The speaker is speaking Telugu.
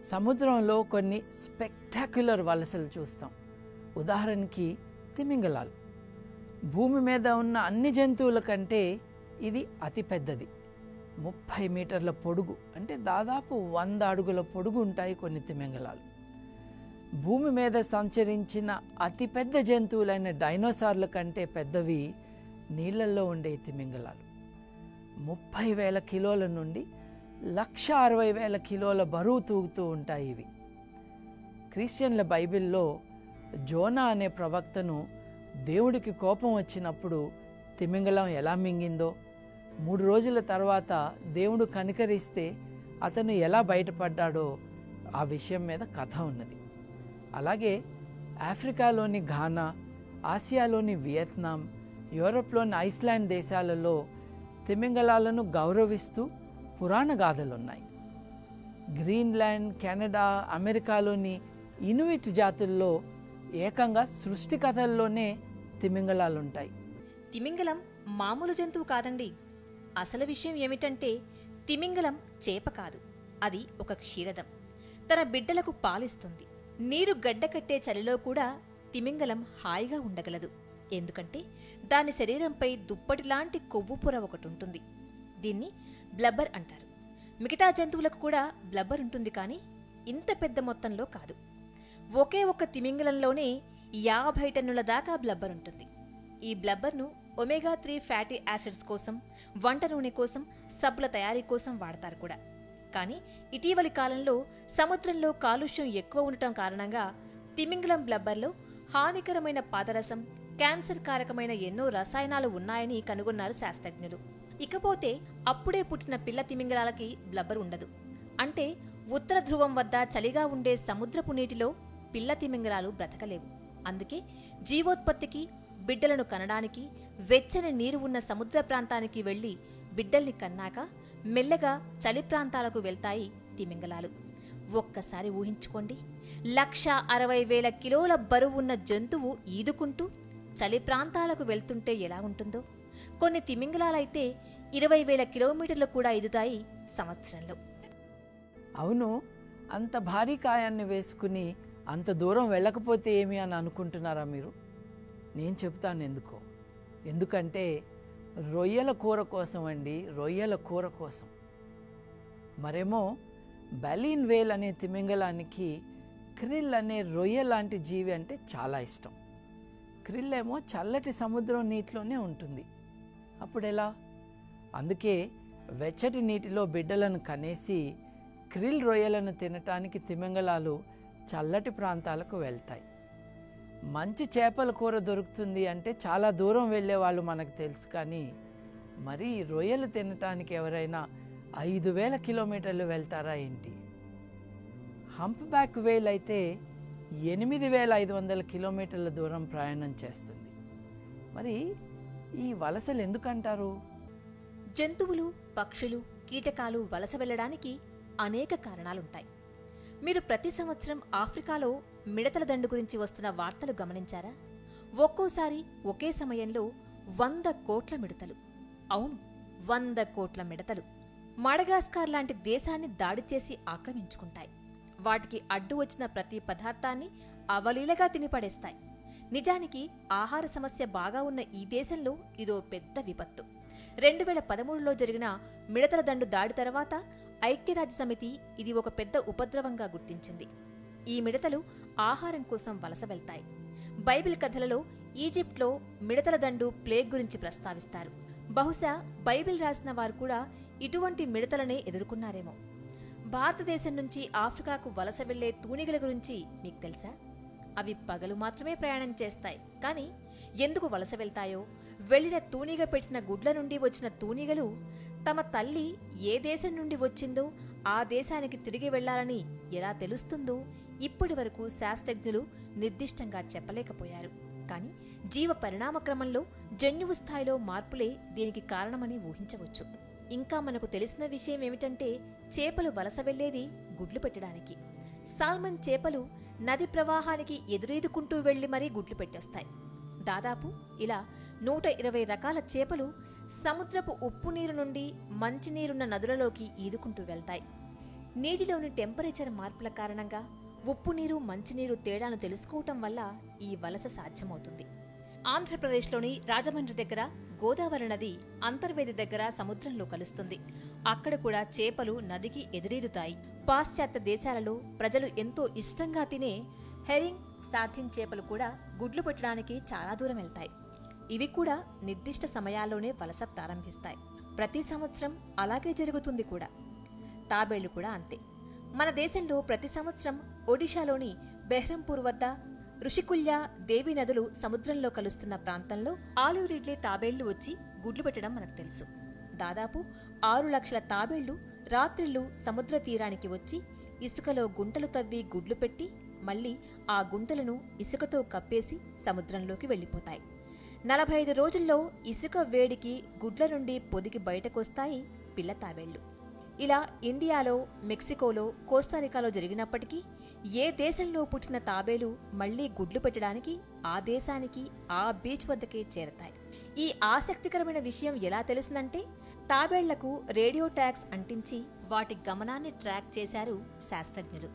సముద్రంలో కొన్ని స్పెక్టాక్యులర్ వలసలు చూస్తాం. ఉదాహరణకి తిమింగలాలు. భూమి మీద ఉన్న అన్ని జంతువుల కంటే ఇది అతిపెద్దది. 30 మీటర్ల పొడుగు, అంటే దాదాపు 100 అడుగుల పొడుగు ఉంటాయి కొన్ని తిమింగలాలు. భూమి మీద సంచరించిన అతిపెద్ద జంతువులైన డైనోసార్ల కంటే పెద్దవి నీళ్లలో ఉండే తిమింగలాలు. 30,000 కిలోల నుండి 160,000 కిలోల బరువు తూగుతూ ఉంటాయి ఇవి. క్రిస్టియన్ల బైబిల్లో జోనా అనే ప్రవక్తను దేవుడికి కోపం వచ్చినప్పుడు తిమింగలం ఎలా మింగిందో, 3 రోజుల తర్వాత దేవుడు కనికరిస్తే అతను ఎలా బయటపడ్డాడో ఆ విషయం మీద కథ ఉన్నది. అలాగే ఆఫ్రికాలోని ఘానా, ఆసియాలోని వియత్నాం, యూరప్లోని ఐస్లాండ్ దేశాలలో తిమింగలాలను గౌరవిస్తూ పురాణ గాథలున్నాయి. గ్రీన్లాండ్, కెనడా, అమెరికాలోని ఇనుయిట్ జాతుల్లో ఏకంగా సృష్టి కథల్లోనే తిమింగలాలుంటాయి. తిమింగలం మామూలు జంతువు కాదండి. అసలు విషయం ఏమిటంటే తిమింగలం చేప కాదు, అది ఒక క్షీరదం. తన బిడ్డలకు పాలిస్తుంది. నీరు గడ్డకట్టే చలిలో కూడా తిమింగలం హాయిగా ఉండగలదు. ఎందుకంటే దాని శరీరంపై దుప్పటిలాంటి కొవ్వు పొర ఒకటుంటుంది. దీన్ని బ్లబ్బర్ అంటారు. మిగతా జంతువులకు కూడా బ్లబ్బర్ ఉంటుంది, కానీ ఇంత పెద్ద మొత్తంలో కాదు. ఒకే ఒక్క తిమింగలంలోనే 50 టన్నుల దాకా బ్లబ్బర్ ఉంటుంది. ఈ బ్లబ్బర్ను ఒమేగా-3 ఫ్యాటీ యాసిడ్స్ కోసం, వంట నూనె కోసం, సబ్బుల తయారీ కోసం వాడతారు కూడా. కానీ ఇటీవలి కాలంలో సముద్రంలో కాలుష్యం ఎక్కువ ఉండటం కారణంగా తిమింగలం బ్లబ్బర్లో హానికరమైన పాదరసం, క్యాన్సర్ కారకమైన ఎన్నో రసాయనాలు ఉన్నాయని కనుగొన్నారు శాస్త్రజ్ఞులు. ఇకపోతే అప్పుడే పుట్టిన పిల్ల తిమింగలాలకి బ్లబ్బర్ ఉండదు. అంటే ఉత్తర ధ్రువం వద్ద చలిగా ఉండే సముద్రపు నీటిలో పిల్ల తిమింగలాలు బ్రతకలేవు. అందుకే జీవోత్పత్తికి, బిడ్డలను కనడానికి వెచ్చని నీరు ఉన్న సముద్ర ప్రాంతానికి వెళ్లి బిడ్డల్ని కన్నాక మెల్లగా చలి ప్రాంతాలకు వెళ్తాయి తిమింగలాలు. ఒక్కసారి ఊహించుకోండి, 160,000 కిలోల బరువున్న జంతువు ఈదుకుంటూ చలి ప్రాంతాలకు వెళ్తుంటే ఎలా ఉంటుందో. కొన్ని తిమింగలాలైతే 20,000 కిలోమీటర్లు కూడా ఈదుతాయి సంవత్సరంలో. అవును, అంత భారీ కాయాన్ని వేసుకుని అంత దూరం వెళ్ళకపోతే ఏమి అని అనుకుంటున్నారా మీరు? నేను చెప్తాను ఎందుకో. ఎందుకంటే రొయ్యల కూర కోసం అండి, రొయ్యల కూర కోసం. మరేమో బలీన్ వేల్ అనే తిమింగలానికి క్రిల్ అనే రొయ్య లాంటి జీవి అంటే చాలా ఇష్టం. క్రిల్ ఏమో చల్లటి సముద్రం నీటిలోనే ఉంటుంది. అప్పుడెలా? అందుకే వెచ్చటి నీటిలో బిడ్డలను కనేసి క్రిల్ రొయ్యలను తినటానికి తిమింగలాలు చల్లటి ప్రాంతాలకు వెళ్తాయి. మంచి చేపల కూర దొరుకుతుంది అంటే చాలా దూరం వెళ్ళే వాళ్ళు మనకు తెలుసు, కానీ మరి రొయ్యలు తినటానికి ఎవరైనా 5,000 కిలోమీటర్లు వెళ్తారా ఏంటి? హంప్ బ్యాక్ వేల్ అయితే 8,500 కిలోమీటర్ల దూరం ప్రయాణం చేస్తుంది. మరి ఈ వలసలు ఎందుకంటారు? జంతువులు, పక్షులు, కీటకాలు వలస వెళ్లడానికి అనేక కారణాలుంటాయి. మీరు ప్రతి సంవత్సరం ఆఫ్రికాలో మిడతల దండు గురించి వస్తున్న వార్తలు గమనించారా? ఒక్కోసారి ఒకే సమయంలో 100 కోట్ల మిడతలు. అవును, 100 కోట్ల మిడతలు మడగాస్కార్ లాంటి దేశాన్ని దాడి చేసి ఆక్రమించుకుంటాయి. వాటికి అడ్డు వచ్చిన ప్రతి పదార్థాన్ని అవలీలగా తినిపడేస్తాయి. నిజానికి ఆహార సమస్య బాగా ఉన్న ఈ దేశంలో ఇదో పెద్ద విపత్తు. 2013లో జరిగిన మిడతల దండు దాడి తర్వాత ఐక్యరాజ్యసమితి ఇది ఒక పెద్ద ఉపద్రవంగా గుర్తించింది. ఈ మిడతలు ఆహారం కోసం వలస వెళ్తాయి. బైబిల్ కథలలో ఈజిప్ట్లో మిడతల దండు, ప్లేగ్ గురించి ప్రస్తావిస్తారు. బహుశా బైబిల్ రాసిన వారు కూడా ఇటువంటి మిడతలనే ఎదుర్కొన్నారేమో. భారతదేశం నుంచి ఆఫ్రికాకు వలస వెళ్లే తూనిగల గురించి మీకు తెలుసా? అవి పగలు మాత్రమే ప్రయాణం చేస్తాయి. కానీ ఎందుకు వలస వెళ్తాయో, వెళ్లిన తూనిగ పెట్టిన గుడ్ల నుండి వచ్చిన తూనిగలు తమ తల్లి ఏ దేశం నుండి వచ్చిందో ఆ దేశానికి తిరిగి వెళ్లాలని ఎలా తెలుస్తుందో ఇప్పటి వరకు శాస్త్రజ్ఞులు నిర్దిష్టంగా చెప్పలేకపోయారు. కానీ జీవ పరిణామ క్రమంలో జన్యువు స్థాయిలో మార్పులే దీనికి కారణమని ఊహించవచ్చు. ఇంకా మనకు తెలిసిన విషయం ఏమిటంటే చేపలు వలస వెళ్లేది గుడ్లు పెట్టడానికి. సాల్మన్ చేపలు నది ప్రవాహానికి ఎదురీదుకుంటూ వెళ్లి మరీ గుడ్లు పెట్టేస్తాయి. దాదాపు ఇలా 120 రకాల చేపలు సముద్రపు ఉప్పు నీరు నుండి మంచినీరున్న నదులలోకి ఈదుకుంటూ వెళ్తాయి. నీటిలోని టెంపరేచర్ మార్పుల కారణంగా ఉప్పు నీరు మంచినీరు తేడాను తెలుసుకోవటం వల్ల ఈ వలస సాధ్యమవుతుంది. ఆంధ్రప్రదేశ్లోని రాజమండ్రి దగ్గర గోదావరి నది అంతర్వేది దగ్గర సముద్రంలో కలుస్తుంది. అక్కడ కూడా చేపలు నదికి ఎదురీదుతాయి. పాశ్చాత్య దేశాలలో ప్రజలు ఎంతో ఇష్టంగా తినే హెరింగ్, సార్థిన్ చేపలు కూడా గుడ్లు పెట్టడానికి చాలా దూరం వెళ్తాయి. ఇవి కూడా నిర్దిష్ట సమయాల్లోనే వలస ప్రారంభిస్తాయి. ప్రతి సంవత్సరం అలాగే జరుగుతుంది కూడా. తాబేళ్లు కూడా అంతే. మన దేశంలో ప్రతి సంవత్సరం ఒడిశాలోని బెహ్రంపూర్ వద్ద ఋషికుల్య, దేవి నదులు సముద్రంలో కలుస్తున్న ప్రాంతంలో ఆలివ్ రిడ్లే తాబేళ్లు వచ్చి గుడ్లు పెట్టడం మనకు తెలుసు. దాదాపు 6 లక్షల తాబేళ్లు రాత్రిళ్లు సముద్ర తీరానికి వచ్చి ఇసుకలో గుంటలు తవ్వి గుడ్లు పెట్టి మళ్లీ ఆ గుంటలను ఇసుకతో కప్పేసి సముద్రంలోకి వెళ్లిపోతాయి. 45 రోజుల్లో ఇసుక వేడికి గుడ్ల నుండి పొదిగి బయటకొస్తాయి పిల్ల తాబేళ్లు. ఇలా ఇండియాలో, మెక్సికోలో, కోస్తారికాలో జరిగినప్పటికీ ఏ దేశంలో పుట్టిన తాబేలు మళ్లీ గుడ్లు పెట్టడానికి ఆ దేశానికి, ఆ బీచ్ వద్దకే చేరతాయి. ఈ ఆసక్తికరమైన విషయం ఎలా తెలిసిందంటే, తాబేళ్లకు రేడియో ట్యాగ్స్ అంటించి వాటి గమనాన్ని ట్రాక్ చేశారు శాస్త్రజ్ఞులు.